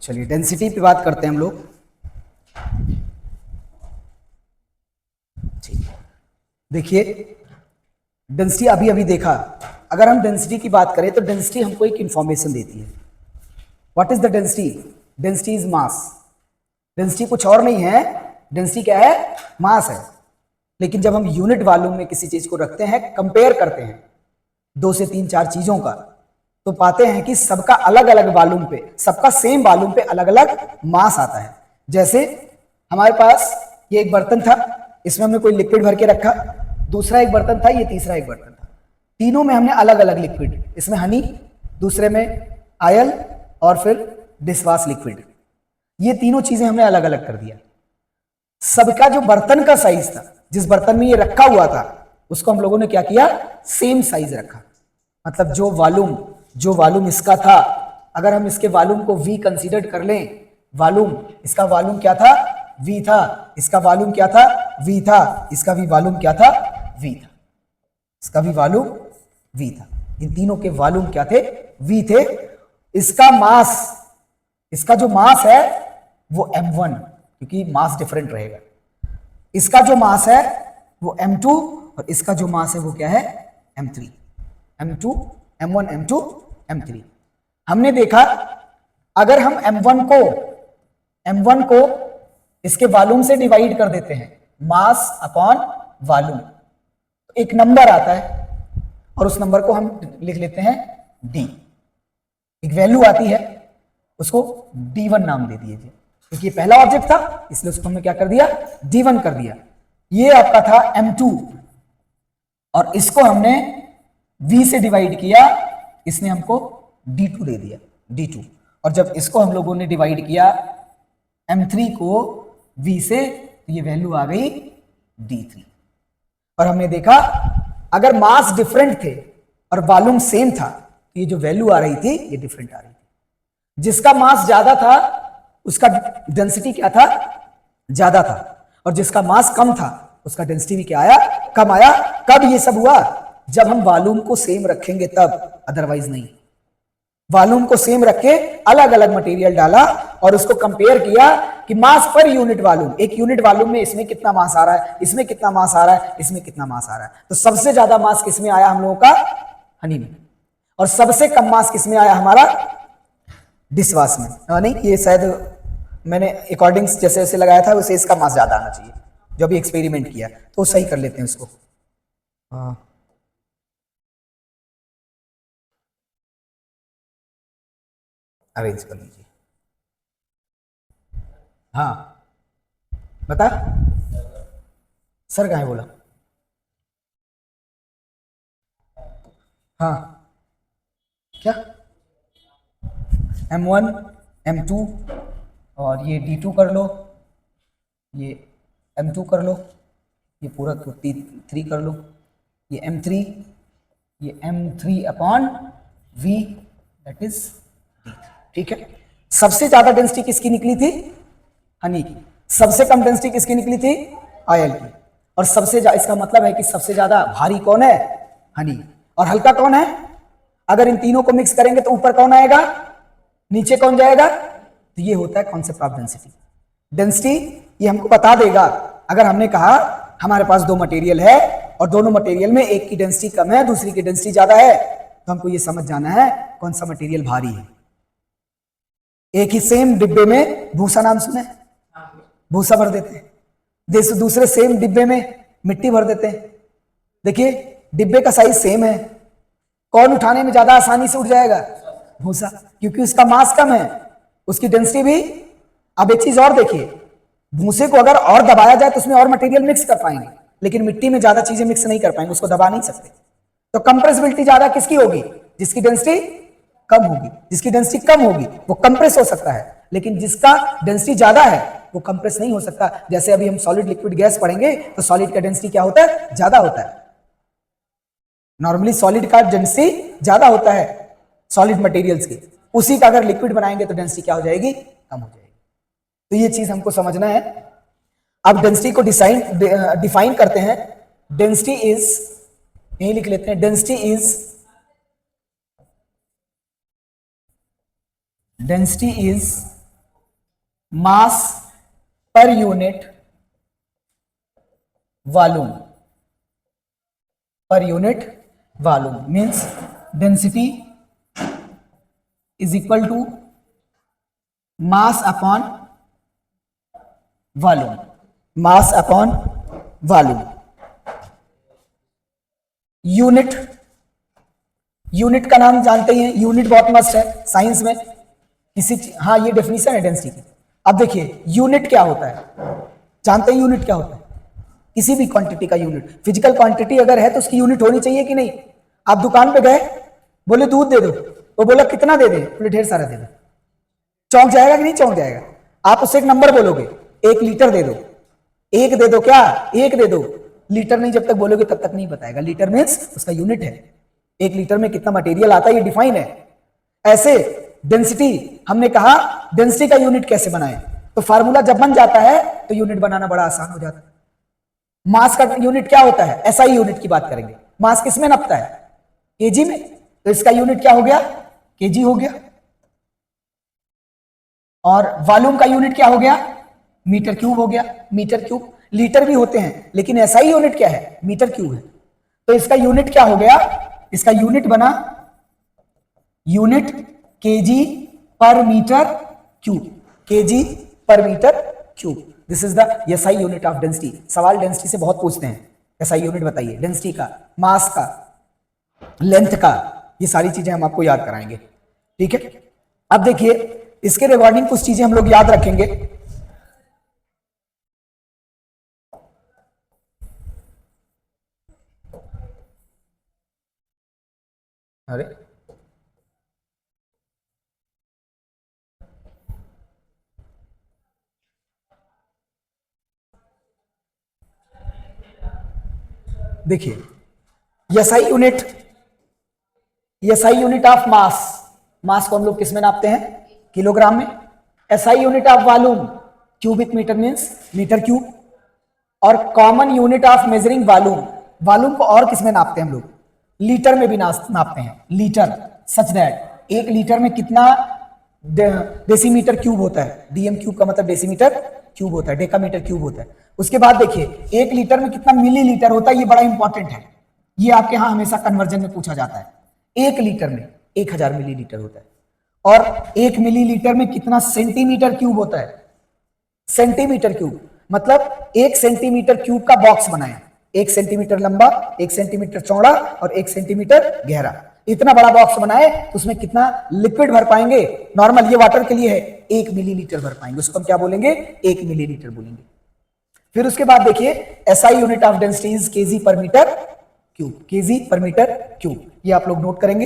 चलिए डेंसिटी पे बात करते हैं हम लोग। ठीक, देखिए डेंसिटी अभी अभी देखा, अगर हम डेंसिटी की बात करें तो डेंसिटी हमको एक इंफॉर्मेशन देती है। What is the density? Density is mass. Density कुछ और नहीं है, डेंसिटी क्या है? मास है। लेकिन जब हम यूनिट वॉल्यूम में किसी चीज को रखते हैं, कंपेयर करते हैं 2 से 3 4 चीजों का, तो पाते हैं कि सबका अलग अलग वॉल्यूम पे, सबका सेम वॉल्यूम पे अलग अलग मास आता है। जैसे हमारे पास ये एक बर्तन था, इसमें हमने कोई लिक्विड भर के रखा, दूसरा एक बर्तन था, ये तीसरा एक बर्तन था, तीनों में हमने अलग अलग लिक्विड, इसमें हनी, दूसरे में आयल और फिर डिशवाश लिक्विड, ये तीनों चीजें हमने अलग अलग कर दिया। सबका जो बर्तन का साइज था, जिस बर्तन में ये रखा हुआ था, उसको हम लोगों ने क्या किया? सेम साइज रखा। मतलब जो वॉल्यूम इसका था, अगर हम इसके वॉल्यूम को V कंसीडर कर लें, वॉल्यूम, इसका वॉल्यूम क्या था? V था। इसका वॉल्यूम क्या था? V था। इसका भी वॉल्यूम क्या था? V था। इसका भी वॉल्यूम V था। इन तीनों के वॉल्यूम क्या थे? V थे। इसका मास, इसका जो मास है वो m1, क्योंकि मास डिफरेंट रहेगा। इसका जो मास है वो m2, और इसका जो मास है वो क्या है? m3। m2, m1, m2, m3। हमने देखा अगर हम m1 को इसके वॉल्यूम से डिवाइड कर देते हैं, मास अपॉन वॉल्यूम, तो एक नंबर आता है, और उस नंबर को हम लिख लेते हैं d। एक वैल्यू आती है, उसको d1 नाम दे दीजिए, क्योंकि ये पहला ऑब्जेक्ट था इसलिए उसको हमने क्या कर दिया? d1 कर दिया। ये आपका था m2, और इसको हमने v से डिवाइड किया, इसने हमको d2 दे दिया, d2। और जब इसको हम लोगों ने डिवाइड किया m3 को v से, तो ये वैल्यू आ गई d3। और हमने देखा अगर मास डिफरेंट थे और वॉल्यूम सेम था, तो ये जो वैल्यू आ रही थी ये डिफरेंट आ रही थी। जिसका मास ज्यादा था उसका डेंसिटी क्या था? ज्यादा था, और जिसका मास कम था उसका डेंसिटी भी क्या आया? कम आया। कब ये सब हुआ? जब हम वॉल्यूम को सेम रखेंगे तब, अदरवाइज नहीं। वॉल्यूम को सेम रख के अलग अलग मटेरियल डाला और उसको कंपेयर किया कि मास पर यूनिट वॉल्यूम, एक यूनिट वॉल्यूम में इसमें कितना मास आ रहा है, इसमें कितना मास आ रहा है, इसमें कितना मास आ रहा है। तो सबसे ज्यादा मास किसमें आया हम लोगों का? हनी में। और सबसे कम मास किसमें आया हमारा? डिशवाश में। नहीं, ये शायद मैंने अकॉर्डिंग्स जैसे जैसे लगाया था उसे इसका मास ज्यादा आना चाहिए, जो भी एक्सपेरिमेंट किया, तो सही कर लेते हैं उसको। अरेंज कर लीजिए। हाँ बता, सर कहाँ है बोला? हाँ क्या? m1, m2, और ये d2 कर लो, ये m2 कर लो, ये पूरा t3 कर लो, ये m3, ये m3 upon v, that is d3। ठीक है। सबसे ज्यादा डेंसिटी किसकी निकली थी? हनी की। सबसे कम डेंसिटी किसकी निकली थी? आयल की। और सबसे इसका मतलब है कि सबसे ज्यादा भारी कौन है? हनी। और हल्का कौन है? अगर इन तीनों को मिक्स करेंगे तो ऊपर कौन आएगा, नीचे कौन जाएगा? तो ये होता है कॉन्सेप्ट ऑफ डेंसिटी। डेंसिटी ये हमको बता देगा, अगर हमने कहा हमारे पास दो मटेरियल है और दोनों मटेरियल में एक की डेंसिटी कम है, दूसरी की डेंसिटी ज्यादा है, तो हमको ये समझ जाना है कौन सा मटेरियल भारी है। एक ही सेम डिब्बे में भूसा, नाम सुने? भूसा भर देते हैं, दूसरे सेम डिब्बे में मिट्टी भर देते हैं। देखिए डिब्बे का साइज सेम है, कौन उठाने में ज्यादा आसानी से उठ जाएगा? भूसा, क्योंकि उसका मास कम है, उसकी डेंसिटी भी। अब एक चीज और देखिए, भूसे को अगर और दबाया जाए तो उसमें और मटेरियल मिक्स कर पाएंगे, लेकिन मिट्टी में ज्यादा चीजें मिक्स नहीं कर पाएंगे, उसको दबा नहीं सकते। तो कंप्रेसिबिलिटी ज्यादा किसकी होगी? जिसकी डेंसिटी कम होगी। जिसकी डेंसिटी कम होगी वो कंप्रेस हो सकता है, लेकिन जिसका डेंसिटी ज्यादा है वो कंप्रेस नहीं हो सकता। जैसे अभी हम सॉलिड लिक्विड गैस पढ़ेंगे तो सॉलिड का डेंसिटी क्या होता है? ज्यादा होता है। नॉर्मली सॉलिड का डेंसिटी ज्यादा होता है सॉलिड मटेरियल्स की, उसी का अगर लिक्विड बनाएंगे तो डेंसिटी क्या हो जाएगी? कम हो जाएगी। तो ये चीज हमको समझना है। अब डेंसिटी को डिफाइन करते हैं। डेंसिटी इज, यही लिख लेते हैं, density is mass per unit volume, per unit volume means density is equal to mass upon volume, mass upon volume. Unit, unit का नाम जानते ही हैं, यूनिट बहुत मस्त है साइंस में किसी, हाँ ये डेफिनेशन है डेंसिटी की। अब देखिए यूनिट क्या होता है, जानते हैं यूनिट क्या होता है? किसी भी क्वांटिटी का यूनिट, फिजिकल क्वांटिटी अगर है तो उसकी यूनिट होनी चाहिए कि नहीं? आप दुकान पे गए, बोले दूध दे दो, वो बोला कितना दे दे, बोले ढेर सारा दे दो, चौंक जाएगा कि नहीं चौंक जाएगा? आप उससे एक नंबर बोलोगे, 1 लीटर दे दो, 1 दे दो, क्या 1 दे दो, लीटर नहीं जब तक बोलोगे तब तक नहीं बताएगा। लीटर मीन्स उसका यूनिट है, 1 लीटर में कितना मटेरियल आता है ये डिफाइन है। ऐसे डेंसिटी, हमने कहा डेंसिटी का यूनिट कैसे बनाए, तो फार्मूला जब बन जाता है तो यूनिट बनाना बड़ा आसान हो जाता है। मास का यूनिट क्या होता है, एसआई यूनिट की बात करेंगे। मास किस में नपता है? केजी में, तो इसका यूनिट क्या हो गया? केजी हो गया। और वॉल्यूम का यूनिट क्या हो गया? मीटर क्यूब हो गया, मीटर क्यूब। लीटर भी होते हैं लेकिन एसआई यूनिट क्या है? मीटर क्यूब है। तो इसका यूनिट क्या हो गया? इसका यूनिट बना unit KG per metre cube, KG per metre cube. This is the SI unit of density. सवाल डेंसिटी से बहुत पूछते हैं, एसआई यूनिट बताइए, डेंसिटी का, मास का, लेंथ का, ये सारी चीजें हम आपको याद कराएंगे, ठीक है। अब देखिए इसके रिगार्डिंग कुछ चीजें हम लोग याद रखेंगे। अरे देखिए SI unit, SI unit of mass, mass को हम लोग किस में नापते हैं? किलोग्राम में। SI unit of volume, cubic metre means metre cube. और common unit of measuring volume, volume को और किस में नापते हैं हम लोग? लीटर में भी नापते हैं, लीटर, सच दैट 1 लीटर में कितना डेसीमीटर क्यूब होता है? डीएम क्यूब का मतलब डेसीमीटर क्यूब होता है, डेकामीटर क्यूब होता है। उसके बाद देखिए 1 लीटर में कितना मिलीलीटर होता है, ये बड़ा इंपॉर्टेंट है, ये आपके यहां हमेशा कन्वर्जन में पूछा जाता है। 1 लीटर में 1000 मिलीलीटर होता है। और 1 मिलीलीटर में कितना सेंटीमीटर क्यूब होता है? सेंटीमीटर क्यूब, मतलब 1 सेंटीमीटर क्यूब का बॉक्स बनाए, 1 सेंटीमीटर लंबा, 1 सेंटीमीटर चौड़ा और 1 सेंटीमीटर गहरा। इतना बड़ा बॉक्स बनाए तो उसमें कितना लिक्विड भर पाएंगे? नॉर्मल ये वाटर के लिए है, 1 मिलीलीटर भर पाएंगे, उसको हम क्या बोलेंगे? 1 मिलीलीटर बोलेंगे। फिर उसके बाद देखिए SI unit of density is KG per metre cube, KG per metre cube, ये आप लोग नोट करेंगे।